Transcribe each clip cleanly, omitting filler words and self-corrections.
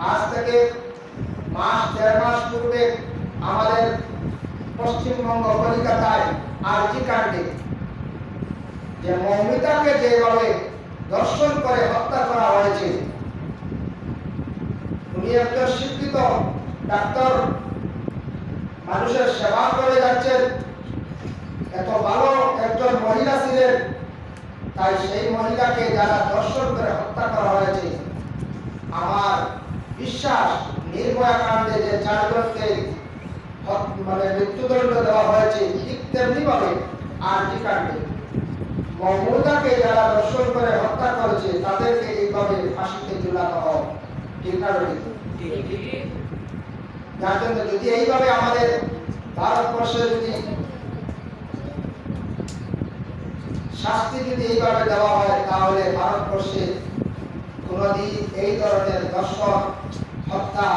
আজ থেকে মাস 1.5 মাস পূর্বে আমাদের পশ্চিমবঙ্গ কলকাতায় আরজি কাণ্ডে যে মৌমিতাকে যেভাবে দর্শন করে হত্যা করা হয়েছে, উনি একজন শিক্ষিত ডাক্তার, মানুষের সেবা করে যাচ্ছেন, এত ভালো একজন মহিলা ছিলেন। তাই সেই মহিলাকে যারা দর্শন করে হত্যা করা হয়েছে, আমার বিশ্বাস নির্ভয়া কাণ্ডে যে 4 জনকে মৃত্যুদণ্ড দেওয়া হয়েছে, ঠিক তেমনি ভাবে আরজি কাণ্ডে মৌমিতাকে যারা দর্শন করে হত্যা করেছে তাদেরকে এইভাবে ফাঁসিতে ঝুলানো হয়। ঠিক না? যার জন্য যদি এইভাবে আমাদের ভারতবর্ষে যদি শাস্তি যদি এইভাবে দেওয়া হয়, তাহলে ভারতবর্ষে কোনদিন এই ধরনের দর্শন হত্যা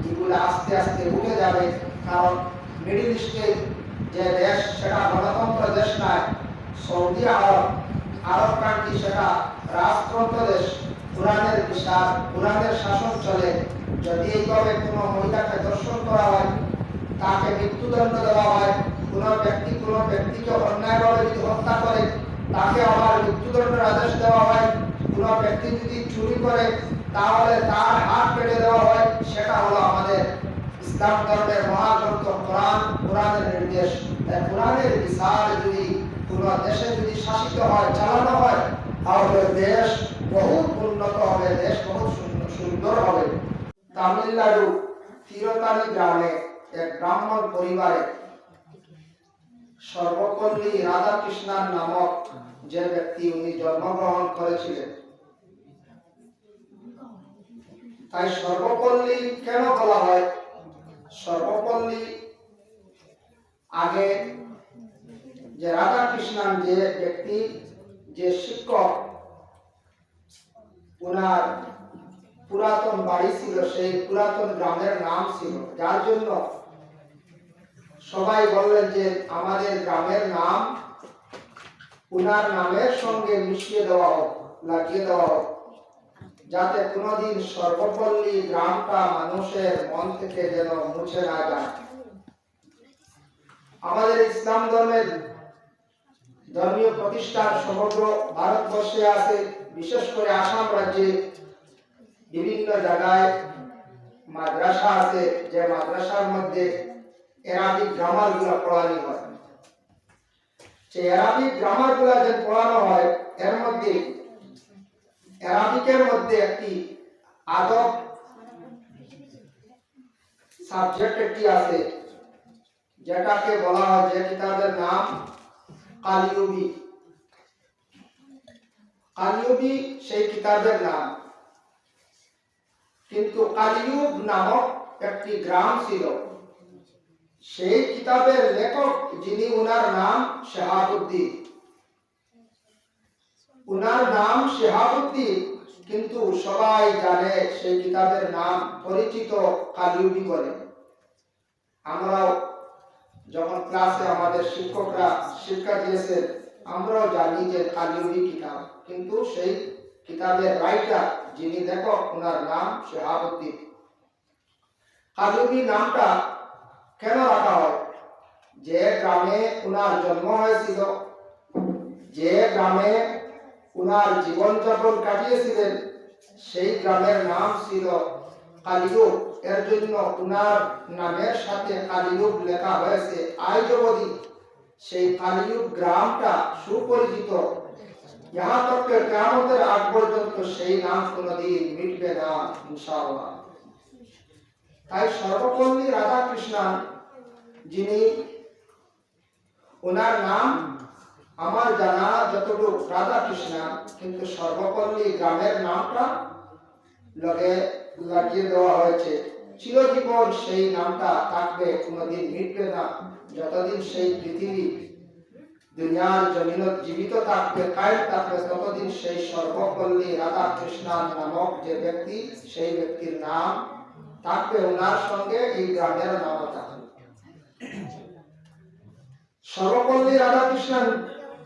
এগুলো আস্তে আস্তে উঠে যাবে। কারণ মিডিল ইস্টের যে দেশ, সেটা গণতন্ত্র দেশ নয়। সৌদি আরব কান্ট্রি সেটা রাজতন্ত্র দেশ, কোরআনের বিচার, কোরআনের শাসন চলে। যদি এইভাবে কোনো মহিলাকে দর্শন করা হয়, তাকে মৃত্যুদণ্ড দেওয়া হয়, কোনো ব্যক্তিকে অন্যায়ভাবে যদি হত্যা করে তাকে আবার মৃত্যুদণ্ডের আদেশ দেওয়া হয়, কোনো ব্যক্তি যদি চুরি করে তাহলে তার হাত কেটে দেওয়া হয়, সেটা হলো আমাদের ইসলাম ধর্মের মহাগ্রন্থ কোরআন, কোরআনের নির্দেশ। তাই কোরআনের বিচার যদি কোনো দেশে যদি শাসিত হয়, চালানো হয়, তাহলে দেশ বহুত উন্নত হবে, দেশ বহুত সুন্দর হবে। তামিলনাড়ু তিরতানি গ্রামে এক ব্রাহ্মণ পরিবারে সর্বপল্লী রাধাকৃষ্ণন নামক যে ব্যক্তি, উনি জন্মগ্রহণ করেছিলেন। তাই সর্বপল্লী কেন বলা হয়? সর্বপল্লী আগে যে রাধাকৃষ্ণন যে ব্যক্তি, যে শিক্ষক, ওনার পুরাতন বাড়ি ছিল, সেই পুরাতন গ্রামের নাম ছিল, যার জন্য সবাই বললেন যে আমাদের গ্রামের নাম ওনার নামের সঙ্গে মিশিয়ে দেওয়া হোক, লাগিয়ে দেওয়া হোক, যাতে কোনোদিন সর্বপল্লী গ্রামটা মানুষের মন থেকে যেন মুছে না যায়। আমাদের ইসলাম ধর্মের ধর্মীয় প্রতিষ্ঠান সমগ্র ভারতবর্ষে আছে, বিশেষ করে আসাম রাজ্যে বিভিন্ন জায়গায় মাদ্রাসা আছে, যে মাদ্রাসার মধ্যে অ্যারাবিক গ্রামার গুলা পড়ানো হয়। সেই অ্যারাবিক গ্রামার গুলা যে পড়ানো হয়, এর মধ্যে অ্যারাবিকের মধ্যে একটি আদব সাবজেক্ট একটি আছে, যেটাকে বলা হয়, যে কিতাবের নাম কালিউবি। কালিউবি সেই কিতাবের নাম। কিন্তু কালিউব নামক একটি গ্রাম ছিল, সেই কিতাবের লেখক যিনি, উনার নাম শেহাবুদ্দিন। উনার নাম শেহাবুদ্দিন, কিন্তু সবাই জানে সেই কিতাবের নাম পরিচিত কালিউবি বলে। আমরাও যখন ক্লাসে আমাদের শিক্ষকরা শিক্ষা দিয়েছেন, আমরাও জানি যে কালিউবি কিতাব, কিন্তু সেই কিতাবের রাইটার যিনি লেখক, ওনার নাম শেহাবুদ্দিন। কালিউবি নামটা কেন রাখা হয়? যে গ্রামে ওনার জন্ম হয়েছিল, যে গ্রামে ওনার জীবনযাপন কাটিয়েছিলেন, সেই গ্রামের নাম ছিল কালিউব। এর জন্য ওনার নামের সাথে কালিউব লেখা হয়েছে। আজ অবধি সেই কালিউব গ্রামটা সুপরিচিত, यहाँ तक के कियामतेर आग पर्यন্ত সেই নাম কোনদিন মিটবে না ইনশাআল্লাহ। তাই সর্বপল্লী রাধাকৃষ্ণন যিনি, ওনার নাম আমার জানা যতটুকু রাধাকৃষ্ণন, কিন্তু সর্বপল্লী গ্রামের নামটা লাগিয়ে দেওয়া হয়েছে। চিরজীবন সেই নামটা থাকবে, কোনদিন মিটবে না। যতদিন সেই পৃথিবী দুনিয়ার জমিনত জীবিত থাকবে, কায়েম থাকবে, ততদিন সেই সর্বপল্লী রাধাকৃষ্ণন নামক যে ব্যক্তি, সেই ব্যক্তির নাম থাকবে, ওনার সঙ্গে এই গ্রামের নামও থাকবে। সর্বপল্লী রাধাকৃষ্ণন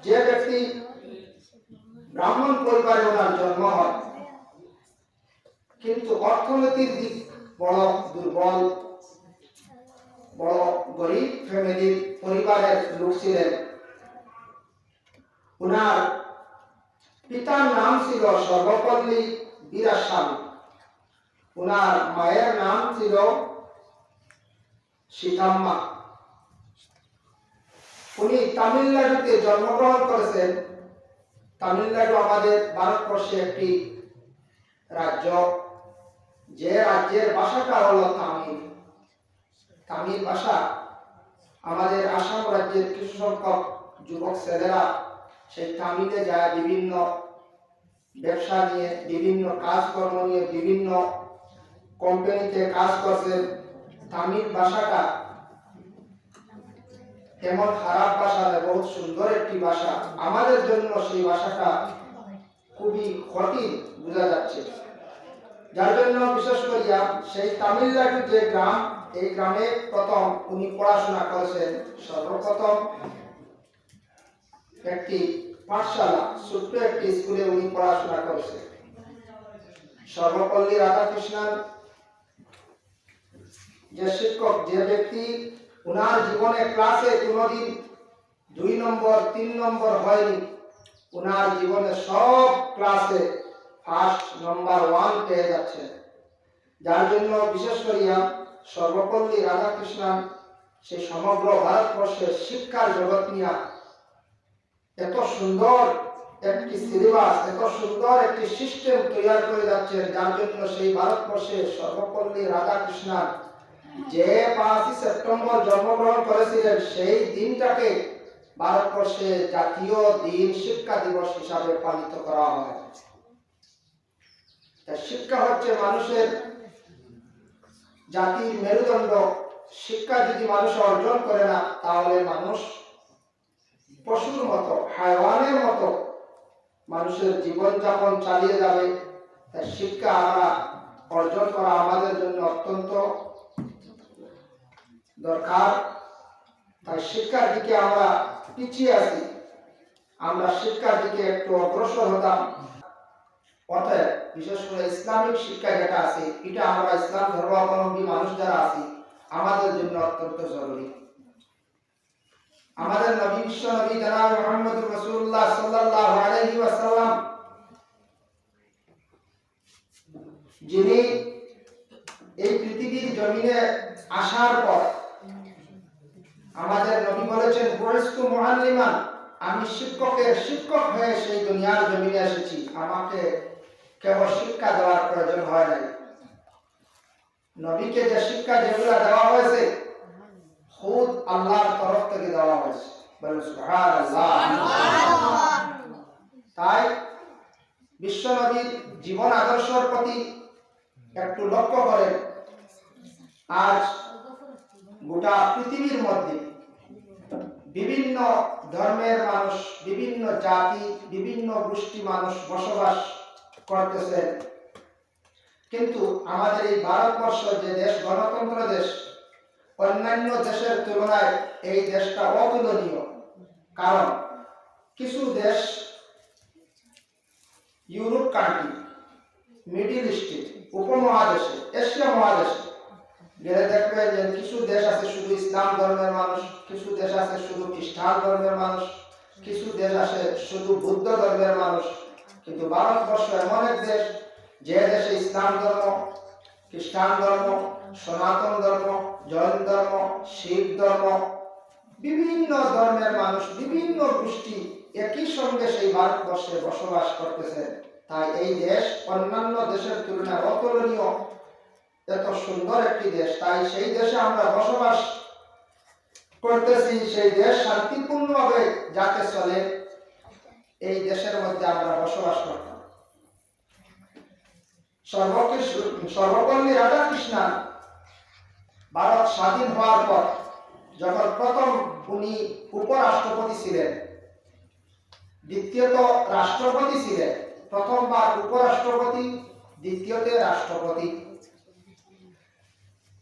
যে ব্যক্তি, ব্রাহ্মণ পরিবারে ওনার জন্ম হয়, কিন্তু অর্থনৈতিক দিক বড় দুর্বল, বড় গরিব ফ্যামিলির পরিবারের লোক ছিলেন। উনার পিতার নাম ছিল সর্বপল্লী বীরাস্বামী, উনার মায়ের নাম ছিল সীতাম্মা। উনি তামিলনাড়ুতে জন্মগ্রহণ করেছেন। তামিলনাড়ু আমাদের ভারতবর্ষে একটি রাজ্য, যে রাজ্যের ভাষাটা হলো তামিল। তামিল ভাষা আমাদের আসাম রাজ্যের কিছু সংখ্যক যুবক ছেলেরা সেই তামিলে যায় বিভিন্ন ব্যবসা নিয়ে, বিভিন্ন কাজকর্ম নিয়ে, বিভিন্ন কোম্পানিতে কাজ করছেন। তামিল ভাষাটা এমন খারাপ ভাষা নয়, বহুত সুন্দর একটি ভাষা। আমাদের জন্য সেই ভাষাটা খুবই কঠিন বোঝা যাচ্ছে, যার জন্য বিশেষ করিয়া সেই তামিলনাড়ুর যে গ্রাম, এই গ্রামে প্রথম উনি পড়াশোনা করেছেন। সর্বপ্রথম একটি পাঠশালা, ছোট্ট একটি স্কুলে উনি পড়াশোনা করেছেন। সর্বপল্লী রাধাকৃষ্ণন যে শিক্ষক, যে ব্যক্তি উনার জীবনে ক্লাসে কোনোদিন 2 নম্বর 3 নম্বর হয়নি, উনার জীবনে সব ক্লাসে ফার্স্ট নাম্বার 1 পেয়ে যাচ্ছে। যার জন্য বিশেষ করিয়া সর্বপল্লী রাধাকৃষ্ণন সেই সমগ্র ভারতবর্ষের শিক্ষার জগৎ নিয়ে এত সুন্দর একটি সিলেবাস, এত সুন্দর একটি সিস্টেম তৈরি করে যাচ্ছেন, যার জন্য সেই ভারতবর্ষে সর্বপল্লী রাধাকৃষ্ণন যে 5 সেপ্টেম্বর জন্মগ্রহণ করেছিলেন, সেই দিনটাকে ভারতবর্ষে জাতীয় দিন, শিক্ষা দিবস হিসাবে পালিত করা হয়। শিক্ষা হচ্ছে মানুষের জাতির মেরুদণ্ড। শিক্ষা যদি মানুষ অর্জন করে না, তাহলে মানুষ পশুর মতো, হায়াওয়ানের মতো মানুষের জীবনযাপন চালিয়ে যাবে। তাই শিক্ষা আমরা অর্জন করা আমাদের জন্য অত্যন্ত দরকার। তাই শিক্ষার দিকে আমরা পিছিয়ে আছি, আমরা শিক্ষার দিকে একটু অগ্রসর হতাম। অতএব বিশেষ করে ইসলামিক শিক্ষা যেটা আছে, এটা আমরা ইসলাম ধর্মাবলম্বী মানুষ যারা আছি আমাদের জন্য অত্যন্ত জরুরি। আমাদের নবী, বিশ্ব নবী জনাব মুহাম্মদুর রাসূলুল্লাহ সাল্লাল্লাহু আলাইহি ওয়াসাল্লাম, যিনি এই পৃথিবীর জমিনে আসার পর আমাদের নবী বলেছেন, বুইস্তু মুআল্লিমান, আমি শিক্ষকের শিক্ষক হয়ে সেই দুনিয়ার জমিনে এসেছি। আমাকে কেবল শিক্ষা দেওয়ার প্রয়োজন হয় নাই। নবীকে যে শিক্ষা যেগুলো দেওয়া হয়েছে, খুদ আল্লাহর তরফ থেকে দেওয়া হয়েছে। বলেন সুবহানাল্লাহ। তাই বিশ্ব নবীর জীবন আদর্শের প্রতি একটু লক্ষ্য করেন। আজ গোটা পৃথিবীর মধ্যে বিভিন্ন ধর্মের মানুষ, বিভিন্ন জাতি, বিভিন্ন গোষ্ঠী মানুষ বসবাস করতেছে, কিন্তু আমাদের এই ভারতবর্ষ যে দেশ, গণতন্ত্র দেশ, অন্যান্য দেশের তুলনায় এই দেশটা অতুলনীয়। কারণ কিছু দেশ, ইউরোপ কান্ট্রি, মিডিল ইস্টে, উপমহাদেশে, এশিয়া মহাদেশে গেলে দেখবেন যে কিছু দেশ আছে শুধু ইসলাম ধর্মের মানুষ, কিছু দেশ আছে শুধু খ্রিস্টান ধর্মের মানুষ, কিছু দেশ আছে শুধু বুদ্ধ ধর্মের মানুষ। কিন্তু ভারতবর্ষ এমন এক দেশ, যে দেশে ইসলাম ধর্ম, খ্রিস্টান ধর্ম, সনাতন ধর্ম, জৈন ধর্ম, শিখ ধর্ম, বিভিন্ন ধর্মের মানুষ, বিভিন্ন গোষ্ঠী একই সঙ্গে সেই ভারতবর্ষে বসবাস করতেছে। তাই এই দেশ অন্যান্য দেশের তুলনায় অতুলনীয়, এত সুন্দর একটি দেশ। তাই সেই দেশে আমরা বসবাস করতেছি, সেই দেশ শান্তিপূর্ণভাবে যাতে চলে, এই দেশের মধ্যে আমরা বসবাস করতাম। সর্বপল্লী রাধাকৃষ্ণন ভারত স্বাধীন হওয়ার পর যখন প্রথম উনি উপরাষ্ট্রপতি ছিলেন, দ্বিতীয়ত রাষ্ট্রপতি ছিলেন, প্রথমবার উপরাষ্ট্রপতি, দ্বিতীয়তে রাষ্ট্রপতি।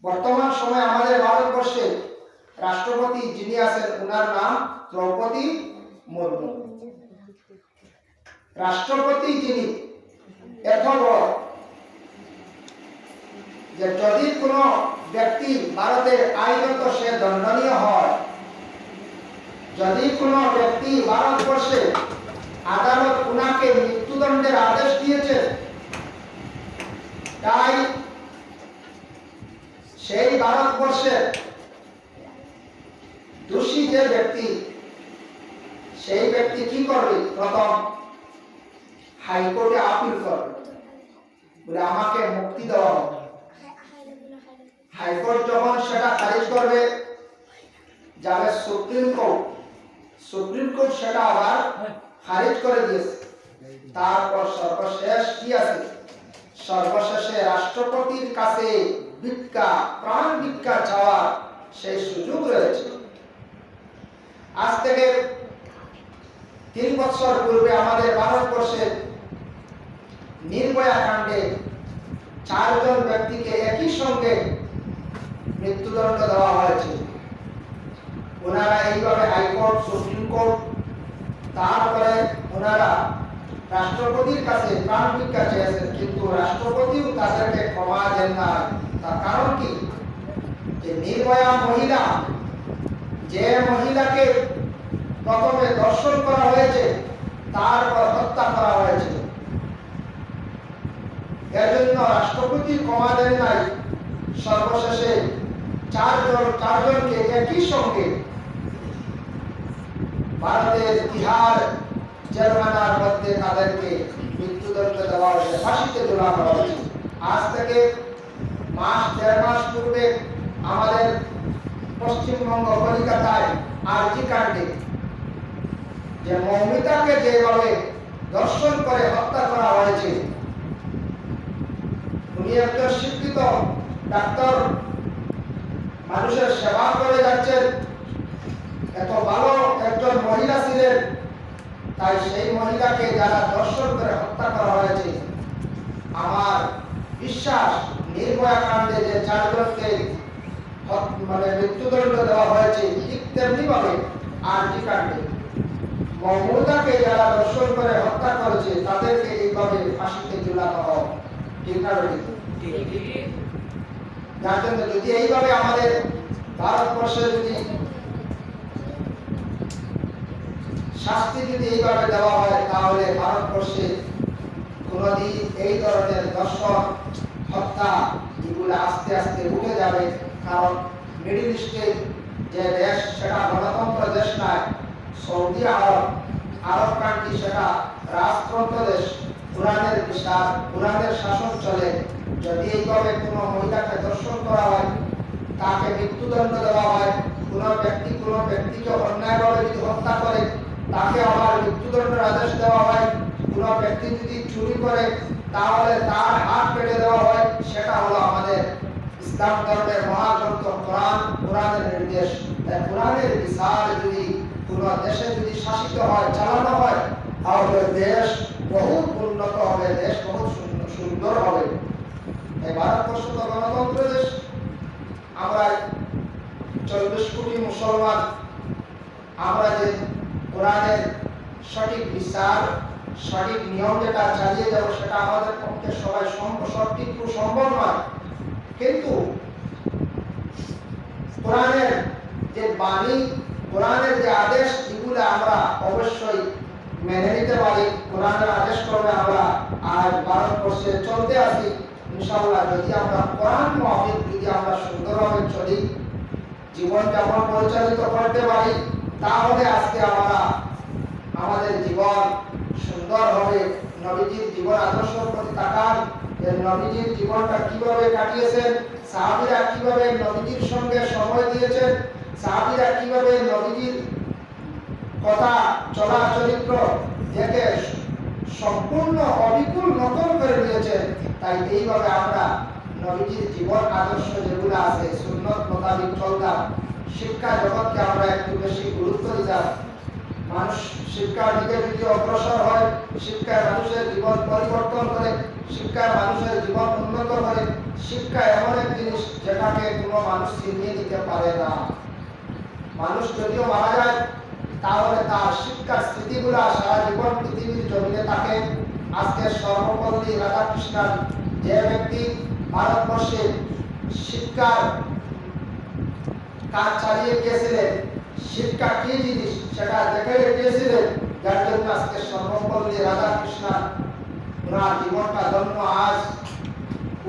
বর্তমান সময়ে আমাদের ভারতবর্ষে রাষ্ট্রপতি যিনি আছেন, ওনার নাম দ্রৌপদী মুর্মু। রাষ্ট্রপতি যিনি, এত বড় যে যদি কোনো ব্যক্তি ভারতের আইনত সে দণ্ডনীয় হয়, যদি কোনো ব্যক্তি ভারতবর্ষে আদালত উনাকে মৃত্যুদণ্ডের আদেশ দিয়েছে, তাই সেই ভারতবর্ষের দোষী যে ব্যক্তি, সেই ব্যক্তি কি করবে? প্রথম হাইকোর্টে আপিল করবে, বলে আমাকে মুক্তি দেওয়া হবে। হাইকোর্ট যখন সেটা খারিজ করবে, যাবে সুপ্রিম কোর্ট। সুপ্রিম কোর্ট সেটা আবার খারিজ করে দিয়েছে। তারপর সর্বশেষ কি আছে? সর্বশেষে রাষ্ট্রপতির কাছে ভিক্ষা, প্রাণ ভিক্ষা চাওয়ার সেই সুযোগ রয়েছে। আজ থেকে 3 বছর পূর্বে আমাদের ভারতবর্ষের নির্ভয়া কাণ্ডে 4 জন ব্যক্তিকে একই সঙ্গে মৃত্যুদণ্ড দেওয়া হয়েছে। ওনারা এইভাবে হাইকোর্ট, সুপ্রিম কোর্ট, তারপরে ওনারা রাষ্ট্রপতির কাছে প্রাণ ভিক্ষা চেয়েছেন, কিন্তু রাষ্ট্রপতিও তাদেরকে ক্ষমা দেন না। তার কারণ কি? যে নির্ভয়া মহিলা, যে মহিলাকে প্রথমে ধর্ষণ করা হয়েছে, তারপর হত্যা করা হয়েছে, এর জন্য রাষ্ট্রপতি ক্ষমা দেন নাই। সর্বশেষে 4 জনকে একই সঙ্গে ভারতের তিহার জেলখানার মধ্যে তাদেরকে মৃত্যুদণ্ড দেওয়া হয়েছে, ফাঁসিতে ঝুলানো হয়েছে। আজ থেকে 1.5 মাস পূর্বে আমাদের পশ্চিমবঙ্গ কলিকাতায় আরজি কাণ্ডে যে মৌমিতাকে যেভাবে ধর্ষণ করে হত্যা করা হয়েছে, উনি একজন শিক্ষিত ডাক্তার, মানুষের সেবা করে যাচ্ছেন, এত ভালো একজন মহিলা ছিলেন, তাই সেই মহিলাকে যারা ধর্ষণ করে হত্যা করা হয়েছে, আমার বিশ্বাস নির্ভয়া কাণ্ডে যে 4 জনকে মৃত্যুদণ্ড দেওয়া হয়েছে, ঠিক তেমনি ভাবে আরজি কাণ্ডে মমতাকে যারা ধর্ষণ করে হত্যা করেছে, তাদেরকে এইভাবে ফাঁসিতে ঝুলানো হবে। ঠিক না? যার জন্য যদি এইভাবে আমাদের ভারতবর্ষে যদি শাস্তি যদি এইভাবে দেওয়া হয়, তাহলে ভারতবর্ষে কোনদিন এই ধরনের ধর্ষণ, হত্যা এগুলো আস্তে আস্তে উঠে যাবে। কারণ মিডল ইস্টের যে দেশ, সেটা গণতন্ত্র দেশ নয়। সৌদি আরব কান্ট্রি সেটা রাজতন্ত্র দেশ, কোরআনের বিচার, কোরআনের শাসন চলে। যদি এইভাবে কোনো মহিলাকে ধর্ষণ করা হয়, তাকে মৃত্যুদণ্ড দেওয়া হয়, কোনো ব্যক্তিকে অন্যায়ভাবে যদি হত্যা করে, তাকে আবার মৃত্যুদণ্ডের আদেশ দেওয়া হয়, কোনো ব্যক্তি যদি চুরি করে, তাহলে তার হাত কেটে দেওয়া হয়, সেটা হলো আমাদের ইসলাম ধর্মের মহাগ্রন্থ কোরআন, কোরআনের নির্দেশ। তাই কোরআনের বিচার যদি কোনো দেশে যদি শাসিত হয়, চালানো হয়, তাহলে দেশ বহুত উন্নত হবে, দেশ বহুত সুন্দর হবে। এই ভারতবর্ষ তো গণতন্ত্র দেশ। আমরা 40 কোটি মুসলমান, আমরা যে কোরআনের সঠিক বিচার, সঠিক নিয়ম যেটা চালিয়ে যাব, সেটা আমাদের পক্ষে সবাই সঠিক সম্ভব নয়। কিন্তু কোরআনের যে বাণী, কোরআনের যে আদেশ, এগুলো আমরা অবশ্যই মেনে নিতে পারি। কোরআনের আদেশ করবে আমরা আজ ভারতবর্ষে চলতে আসি। ইনশাআল্লাহ যদি আমরা কোরআন মাফিক যদি আমরা সুন্দরভাবে চলি, জীবনযাপন পরিচালিত করতে পারি, তাহলে আজকে আমরা আমাদের জীবন সুন্দর হবে। নবীজির জীবন আদর্শের প্রতি তাকান, নবীজির জীবনটা কিভাবে কাটিয়েছেন, সাহাবীরা কিভাবে নবীজির সঙ্গে সময় দিয়েছেন, সাহাবীরা কিভাবে নবীজির কথা, চলা, চরিত্র দেখে সম্পূর্ণ অবিকুল নকল করে নিয়েছেন। তাই এইভাবে আমরা নবীজির জীবন আদর্শ যেগুলো আছে, সুন্নত মোতাবিক চলতাম। শিক্ষা জগৎকে আমরা একটু বেশি গুরুত্ব দিতাম। মানুষ শিক্ষার দিকে যদি অগ্রসর হয়, শিক্ষায় মানুষের জীবন পরিবর্তন করে, শিক্ষায় মানুষের জীবন উন্নত করে। শিক্ষা এমন এক জিনিস যেটাকে কোনো মানুষ ছিনিয়ে নিতে পারে না। মানুষ যদিও মারা যায়, তাহলে তার শিক্ষার স্মৃতিগুলা সারা জীবন পৃথিবীর জমিনে থাকে। আজকে সর্বপল্লী রাধাকৃষ্ণন যে ব্যক্তি ভারতবর্ষে শিক্ষার কাজ চালিয়ে গিয়েছিলেন, শিক্ষা কি জিনিস সেটা দেখে গিয়েছিলেন, যার জন্য আজকে সর্বপল্লী রাধাকৃষ্ণ ওনার জীবনটা ধন্য। আজ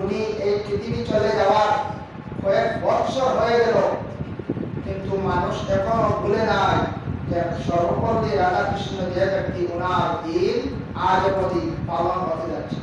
উনি এই পৃথিবী চলে যাওয়ার কয়েক বছর হয়ে গেল, কিন্তু মানুষ এখনো ভুলে নাই যে সর্বপল্লী রাধাকৃষ্ণ যে ব্যক্তি, ওনার দিন আজ অবধি পালন হতে যাচ্ছে।